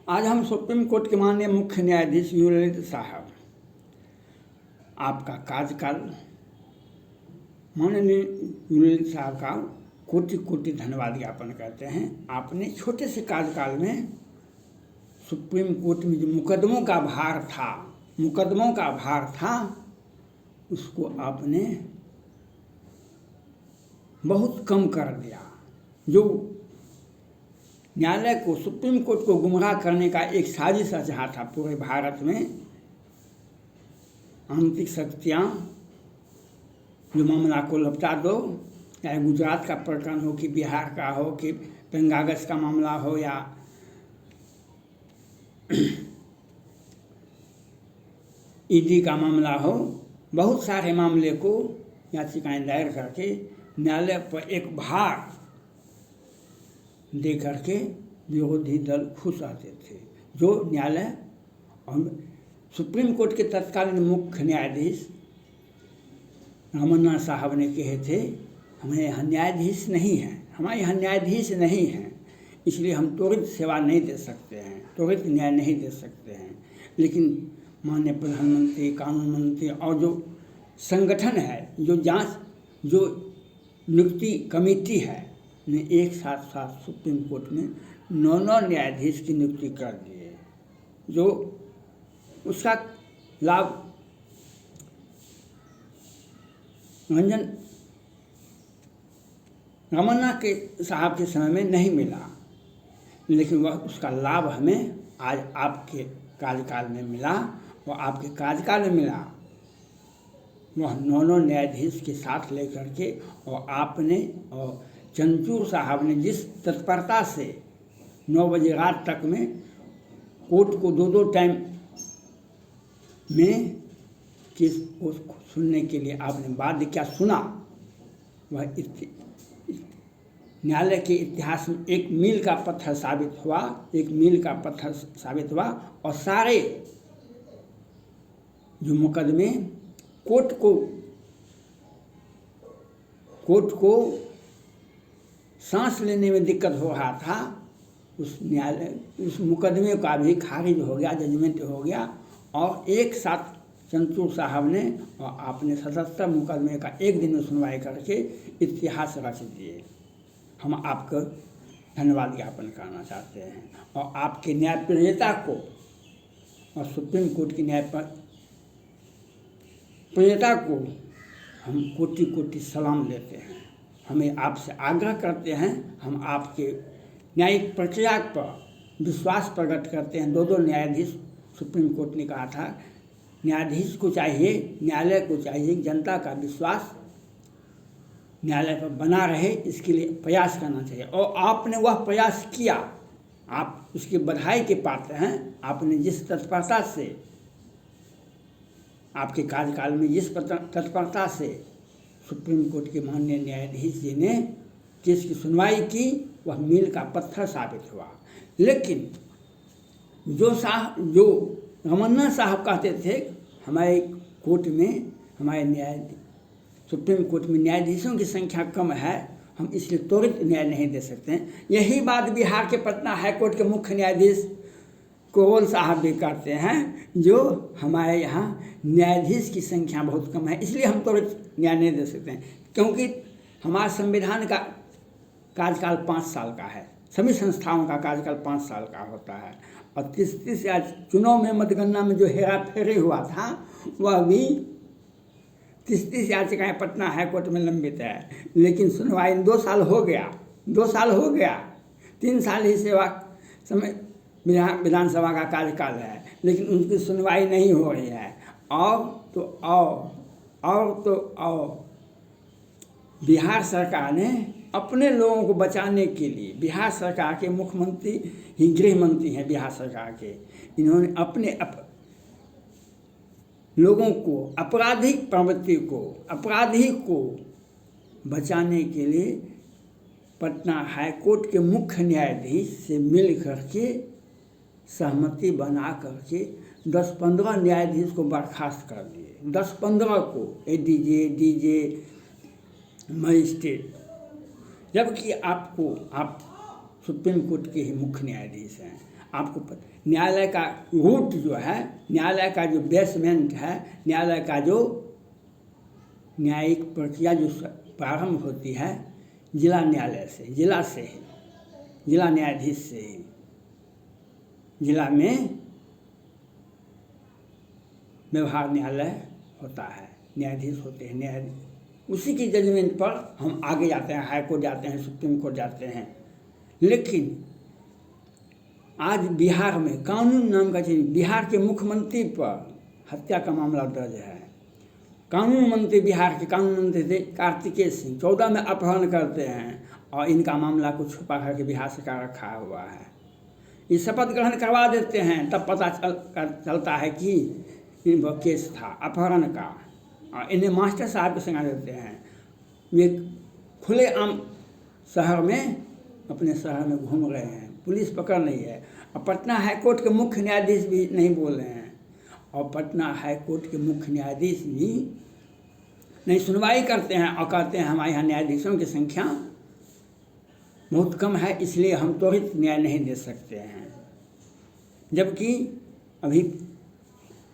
आज हम supreme court के माननीय मुख्य न्यायाधीश ललित साहब, आपका कार्यकाल माननीय ललित साहब का कोटि कोटि धन्यवाद ज्ञापन करते हैं। आपने छोटे से कार्यकाल में सुप्रीम कोर्ट में जो मुकदमों का भार था उसको आपने बहुत कम कर दिया। जो न्यायालय को, सुप्रीम कोर्ट को गुमराह करने का एक साजिश रचा था पूरे भारत में, आंतरिक शक्तियाँ जो मामला को लपटा दो, चाहे गुजरात का प्रकरण हो कि बिहार का हो कि पेंगागस का मामला हो या ईडी का मामला हो, बहुत सारे मामले को याचिकाएं दायर करके न्यायालय पर एक भार दे करके विरोधी दल खुश आते थे। जो न्यायालय और सुप्रीम कोर्ट के तत्कालीन मुख्य न्यायाधीश रमन्ना साहब ने कहे थे, हमें यहाँ न्यायाधीश नहीं है, हमारे यहाँ न्यायाधीश नहीं हैं, इसलिए हम त्वरित सेवा नहीं दे सकते हैं, त्वरित न्याय नहीं दे सकते हैं। लेकिन माननीय प्रधानमंत्री, कानून मंत्री और जो संगठन है, जो जांच, जो नियुक्ति कमेटी है, ने एक साथ सुप्रीम कोर्ट में 9 न्यायाधीश की नियुक्ति कर दी है। जो उसका लाभ रंजन रमन्ना के साहब के समय में नहीं मिला, लेकिन वह उसका लाभ हमें आज आपके कार्यकाल में मिला। और आपके कार्यकाल में मिला वह 9 न्यायाधीश के साथ लेकर के, और आपने और चंद्रचूड़ साहब ने जिस तत्परता से 9 बजे रात तक में कोर्ट को 2 टाइम में केस को सुनने के लिए आपने वाद्य क्या सुना, वह न्यायालय के इतिहास में एक मील का पत्थर साबित हुआ। और सारे जो मुकदमे कोर्ट को सांस लेने में दिक्कत हो रहा था, उस मुकदमे का भी खारिज हो गया, जजमेंट हो गया। और एक साथ चंद्रचूड़ साहब ने और आपने 77 मुकदमे का एक दिन में सुनवाई करके इतिहास रच दिए। हम आपको धन्यवाद ज्ञापन करना चाहते हैं और आपके न्यायप्रियता को और सुप्रीम कोर्ट की न्यायप्रियता को हम कोटि कोटि सलाम लेते हैं। हमें आपसे आग्रह करते हैं, हम आपके न्यायिक प्रक्रिया पर विश्वास प्रकट करते हैं। 2 न्यायाधीश सुप्रीम कोर्ट ने कहा था, न्यायाधीश को चाहिए, न्यायालय को चाहिए जनता का विश्वास न्यायालय पर बना रहे, इसके लिए प्रयास करना चाहिए। और आपने वह प्रयास किया, आप उसके बधाई के पात्र हैं। आपने जिस तत्परता से, आपके कार्यकाल में जिस तत्परता से सुप्रीम कोर्ट के माननीय न्यायाधीश जी ने केस की सुनवाई की, वह मील का पत्थर साबित हुआ। लेकिन जो रमन्ना साहब कहते थे, हमारे कोर्ट में, सुप्रीम कोर्ट में न्यायाधीशों की संख्या कम है, हम इसलिए त्वरित न्याय नहीं दे सकते हैं। यही बात बिहार के पटना हाईकोर्ट के मुख्य न्यायाधीश कोरोल साहब भी कहते हैं, जो हमारे यहाँ न्यायाधीश की संख्या बहुत कम है, इसलिए हम त्वरित न्याय नहीं दे सकते हैं। क्योंकि हमारे संविधान का कार्यकाल 5 साल का है, सभी संस्थाओं का कार्यकाल 5 साल का होता है। और 30 आज चुनाव में मतगणना में जो हेरा फेरी हुआ था, वह भी 30 याचिकाएँ पटना हाईकोर्ट में लंबित है, लेकिन सुनवाई 2 साल हो गया, 3 साल ही सेवा समय विधानसभा का कार्यकाल है, लेकिन उनकी सुनवाई नहीं हो रही है। और बिहार सरकार ने अपने लोगों को बचाने के लिए, बिहार सरकार के मुख्यमंत्री ही गृह मंत्री हैं बिहार सरकार के, इन्होंने अपने लोगों को, आपराधिक प्रवृत्ति को, अपराधी को बचाने के लिए पटना हाईकोर्ट के मुख्य न्यायाधीश से मिल करके सहमति बना करके 10-15 न्यायाधीश को बर्खास्त कर दिए। 10-15 को, डीजे मजिस्ट्रेट, जबकि आप सुप्रीम कोर्ट के ही मुख्य न्यायाधीश हैं। आपको न्यायालय का रूट जो है, न्यायालय का जो बेसमेंट है, न्यायालय का जो न्यायिक प्रक्रिया जो प्रारंभ होती है जिला न्यायालय से, जिला से ही, जिला न्यायाधीश से ही। जिला में व्यवहार न्यायालय होता है, न्यायाधीश होते हैं, न्यायाधीश उसी की जजमेंट पर हम आगे जाते हैं, हाई कोर्ट जाते हैं, सुप्रीम कोर्ट जाते हैं। लेकिन आज बिहार में कानून नाम का चीज, बिहार के मुख्यमंत्री पर हत्या का मामला दर्ज है। कानून मंत्री, बिहार के कानून मंत्री थे कार्तिकेय सिंह, 14 में अपहरण करते हैं और इनका मामला को छुपा करके बिहार सरकार रखा हुआ है। ये शपथ ग्रहण करवा देते हैं, तब पता चलता है कि इन पर केस था अपहरण का, और इन्हें मास्टर साहब को संगा देते हैं। वे खुलेआम शहर में, अपने शहर में घूम रहे हैं, पुलिस पकड़ नहीं है। और पटना हाई कोर्ट के मुख्य न्यायाधीश भी नहीं बोल रहे हैं, और पटना हाई कोर्ट के मुख्य न्यायाधीश भी नहीं सुनवाई करते हैं और कहते हैं हमारे यहाँ न्यायाधीशों की संख्या बहुत कम है, इसलिए हम त्वरित न्याय नहीं दे सकते हैं। जबकि अभी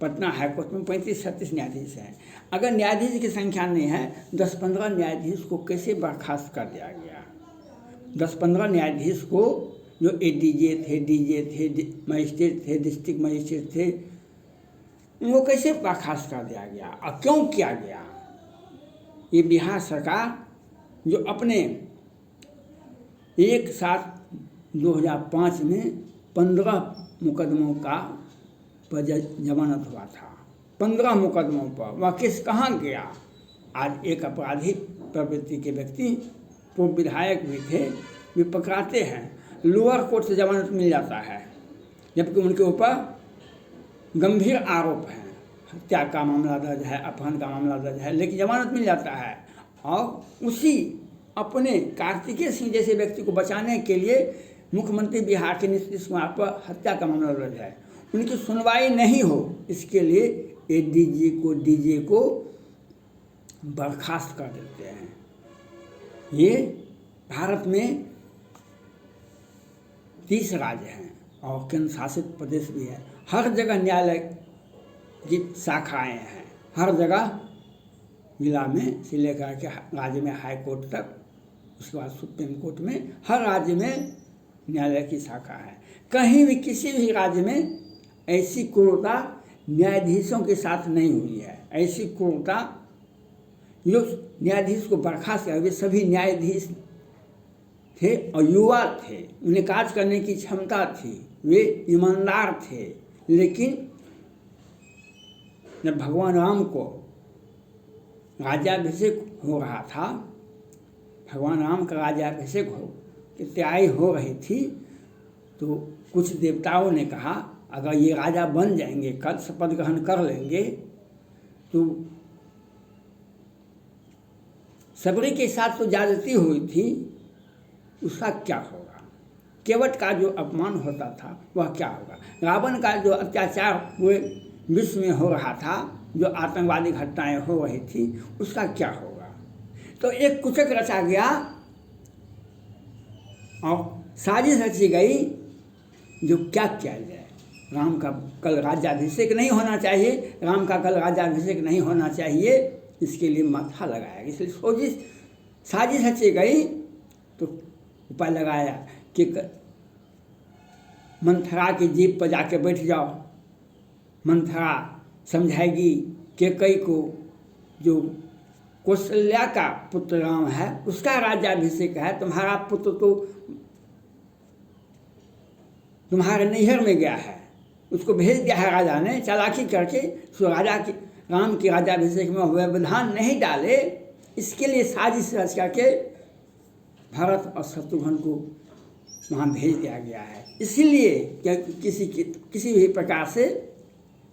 पटना हाई कोर्ट में 35-36 न्यायाधीश हैं। अगर न्यायाधीश की संख्या नहीं है, 10-15 न्यायाधीश को कैसे बर्खास्त कर दिया गया? 10-15 न्यायाधीश को, जो एडीजे थे, डीजे थे, मजिस्ट्रेट थे, डिस्ट्रिक्ट मजिस्ट्रेट थे, उनको कैसे बर्खास्त कर दिया गया और क्यों किया गया? ये बिहार सरकार जो अपने एक साथ 2005 में 15 मुकदमों का पर जमानत हुआ था, 15 मुकदमों पर वह केस कहाँ गया? आज एक अपराधी प्रवृत्ति के व्यक्ति, पूर्व विधायक भी थे, वे पकड़ाते हैं, लोअर कोर्ट से जमानत मिल जाता है, जबकि उनके ऊपर गंभीर आरोप हैं, हत्या का मामला दर्ज है, अपहरण का मामला दर्ज है, लेकिन जमानत मिल जाता है। और उसी अपने कार्तिकेय सिंह जैसे व्यक्ति को बचाने के लिए मुख्यमंत्री बिहार के नीतीश कुमार पर हत्या का मामला दर्ज है, उनकी सुनवाई नहीं हो, इसके लिए एडीजे को, डीजे को बर्खास्त कर देते हैं। ये भारत में 30 राज्य हैं और केंद्र शासित प्रदेश भी है। हर जगह न्यायालय की शाखाएं हैं, हर जगह, जिला में से लेकर के राज्य में हाई कोर्ट तक, उसके बाद सुप्रीम कोर्ट में, हर राज्य में न्यायालय की शाखा है। कहीं भी किसी भी राज्य में ऐसी क्रूरता न्यायाधीशों के साथ नहीं हुई है। ऐसी क्रूरता, जो न्यायाधीश को बर्खास्त किया, वे सभी न्यायाधीश थे और युवा थे, उन्हें कार्य करने की क्षमता थी, वे ईमानदार थे। लेकिन जब भगवान राम को राज्याभिषेक हो रहा था, भगवान राम का राज्याभिषेक की तैयारी हो रही थी, तो कुछ देवताओं ने कहा अगर ये राजा बन जाएंगे, कल शपथ ग्रहण कर लेंगे, तो सबरी के साथ तो ज्यादती हुई थी, उसका क्या होगा? केवट का जो अपमान होता था वह क्या होगा? रावण का जो अत्याचार पूरे विश्व में हो रहा था, जो आतंकवादी घटनाएं हो रही थी, उसका क्या होगा? तो एक कुचक रचा गया और साजिश रची गई, जो क्या किया जाए। राम का कल राज्याभिषेक नहीं होना चाहिए, राम का कल राज्याभिषेक नहीं होना चाहिए, इसके लिए माथा लगाया। इसलिए साजिश रची गई, तो उपाय लगाया कि मंथरा की जीप पर जाके बैठ जाओ, मंथरा समझाएगी कैकेयी को, जो कौशल्या का पुत्र राम है, उसका राज्याभिषेक है, तुम्हारा पुत्र तो तुम्हारे नैहर में गया है, उसको भेज दिया है राजा ने चालाकी करके, सो राजा की राम के राज्याभिषेक में व्यवधान नहीं डाले, इसके लिए साजिश रच करके भरत और शत्रुघ्न को वहाँ भेज दिया गया है। इसीलिए क्या किसी भी प्रकार से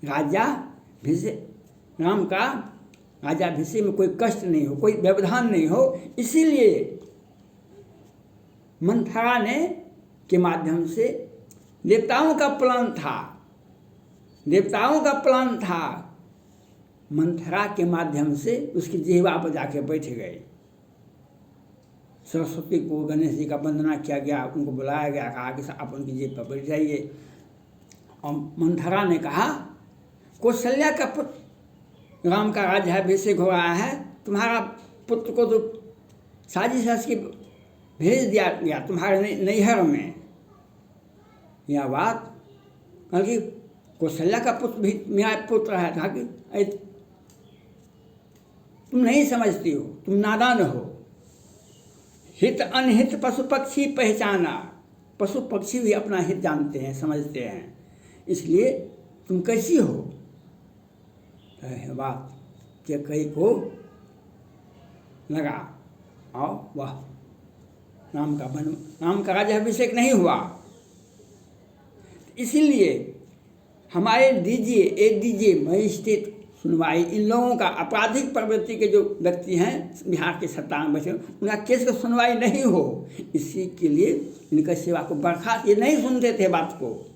राज्याभिषेक, राम का राज्याभिषेक में कोई कष्ट नहीं हो, कोई व्यवधान नहीं हो, इसीलिए मंथरा ने के माध्यम से देवताओं का प्लान था, देवताओं का प्लान था, मंथरा के माध्यम से उसकी जिह्वा पर जाके बैठ गए। सरस्वती को, गणेश जी का वंदना किया गया, उनको बुलाया गया, कहा कि आप उनकी जीभ पर बैठ जाइए। और मंथरा ने कहा, कौशल्या का पुत्र राम का राज्य है, अभिषेक हो रहा है, तुम्हारा पुत्र को तो साजिश की भेज दिया गया तुम्हारे नैहर में। यह बात कहा कि कौशल्या का पुत्र भी मेरा पुत्र है। कहा कि तुम नहीं समझती हो, तुम नादान हो। हित अनहित पशु पक्षी पहचाना, पशु पक्षी भी अपना हित जानते हैं, समझते हैं, इसलिए तुम कैसी हो। बात कि कई को लगा और वह राम का राज्याभिषेक नहीं हुआ। इसीलिए हमारे एडीजे मजिस्ट्रेट सुनवाई इन लोगों का आपराधिक प्रवृत्ति के जो व्यक्ति हैं बिहार के सत्ता में बैठे, उनका केस की सुनवाई नहीं हो, इसी के लिए इनका सेवा को बर्खास्त, ये नहीं सुनते थे बात को,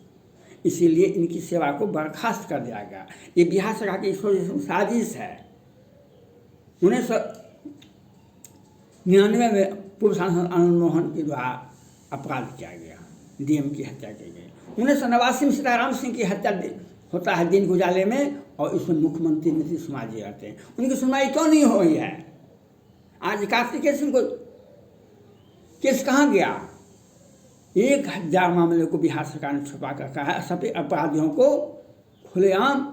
इसीलिए इनकी सेवा को बर्खास्त कर दिया गया। ये बिहार सरकार की साजिश है। 1999 में पूर्व सांसद आनंद मोहन के द्वारा अपराध किया गया, डीएम की हत्या की गई। 1989 में सीताराम सिंह की हत्या होता है दिन उजाले में, और इसमें मुख्यमंत्री नीतीश कुमार जी रहते हैं। उनकी सुनवाई क्यों नहीं हो रही है? आज कार्तिकेय सिंह को केस कहाँ गया? 1000 मामले को बिहार सरकार ने छुपा कर रखा है। सभी अपराधियों को खुलेआम,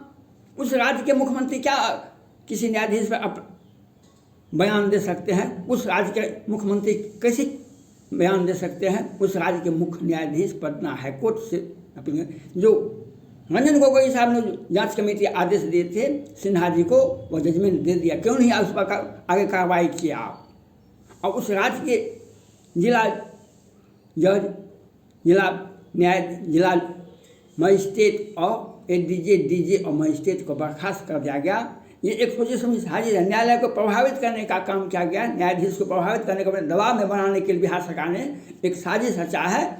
उस राज्य के मुख्यमंत्री क्या किसी न्यायाधीश पर बयान दे सकते हैं? उस राज्य के मुख्यमंत्री कैसे बयान दे सकते हैं? उस राज्य के मुख्य न्यायाधीश पटना हाईकोर्ट से अपने जो रंजन गोगोई साहब ने जांच कमेटी आदेश दिए थे सिन्हा जी को, वो जजमेंट दे दिया, क्यों नहीं उस पर आगे कार्रवाई किया आप? और उस राज्य के जिला जज, जिला मजिस्ट्रेट और डीजे और मजिस्ट्रेट को बर्खास्त कर दिया गया। ये एक सोची समझी साजिश है। न्यायालय को प्रभावित करने का काम किया गया, न्यायाधीश को प्रभावित करने का दबाव में बनाने के लिए बिहार सरकार ने एक साजिश रचा है।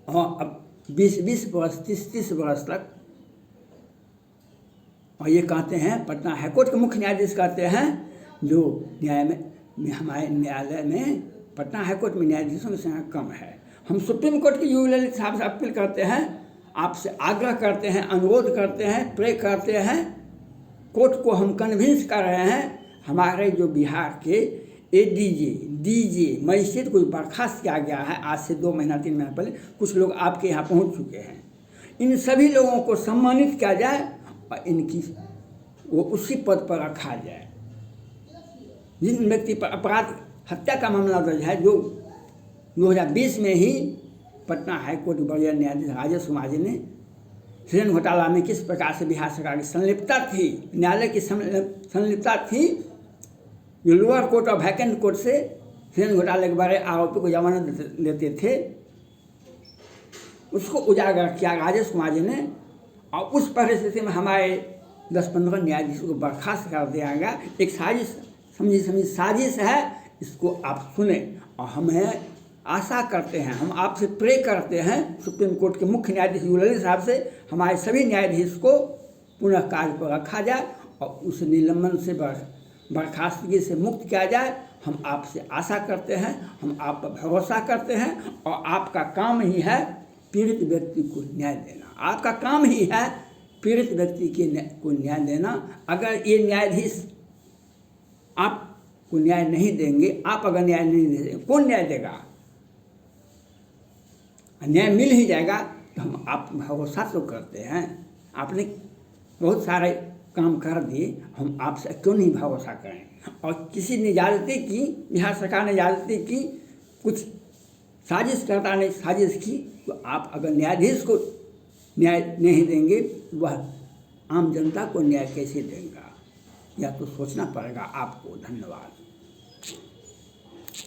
और अब 20 वर्ष 30 वर्ष तक, और ये कहते हैं पटना हाईकोर्ट के मुख्य न्यायाधीश कहते हैं, जो हमारे न्यायालय में पटना हाईकोर्ट में न्यायाधीशों की संख्या कम है। हम सुप्रीम कोर्ट के यू ललित साहब से अपील करते हैं, आपसे आग्रह करते हैं, अनुरोध करते हैं, प्रे करते हैं, कोर्ट को हम कन्विंस कर रहे हैं, हमारे जो बिहार के डीजे मजिस्ट्रेट को बर्खास्त किया गया है आज से 2 महीना 3 महीना पहले। कुछ लोग आपके यहाँ पहुँच चुके हैं। इन सभी लोगों को सम्मानित किया जाए और इनकी वो उसी पद पर रखा जाए। जिन व्यक्ति पर अपराध हत्या का मामला दर्ज है, जो 2020 में ही पटना हाईकोर्ट बड़े न्यायाधीश राजेश कुमार जी ने सृजन घोटाला में किस प्रकार से बिहार सरकार की संलिप्तता थी, न्यायालय की संलिप्तता थी, जो लोअर कोर्ट और वैकेंट कोर्ट से सृजन घोटाले के बारे आरोपी को जमानत देते थे, उसको उजागर किया राजेश कुमार जी ने। और उस परिस्थिति में हमारे 10-15 न्यायाधीशों को बर्खास्त कर दिया गया। एक साजिश समझी साजिश है, इसको आप सुने। और हमें आशा करते हैं, हम आपसे प्रे करते हैं सुप्रीम कोर्ट के मुख्य न्यायाधीश यू ललित साहब से, हमारे सभी न्यायाधीश को पुनः कार्य पर रखा जाए और उस निलंबन से बर्खास्तगी से मुक्त किया जाए। हम आपसे आशा करते हैं, हम आप पर भरोसा करते हैं, और आपका काम ही है पीड़ित व्यक्ति को न्याय देना। आपका काम ही है पीड़ित व्यक्ति को न्याय देना। अगर ये न्यायाधीश आपको न्याय नहीं देंगे, आप अगर न्याय नहीं देंगे, कौन न्याय देगा? न्याय मिल ही जाएगा। तो हम आप भरोसा तो करते हैं, आपने बहुत सारे काम कर दिए, हम आपसे क्यों नहीं भरोसा करें? और किसी ने ज्यादती की, बिहार सरकार ने ज्यादती की, कुछ साजिशकर्ता ने साजिश की, तो आप अगर न्यायाधीश को न्याय नहीं देंगे, वह आम जनता को न्याय कैसे देगा? या तो सोचना पड़ेगा आपको। धन्यवाद।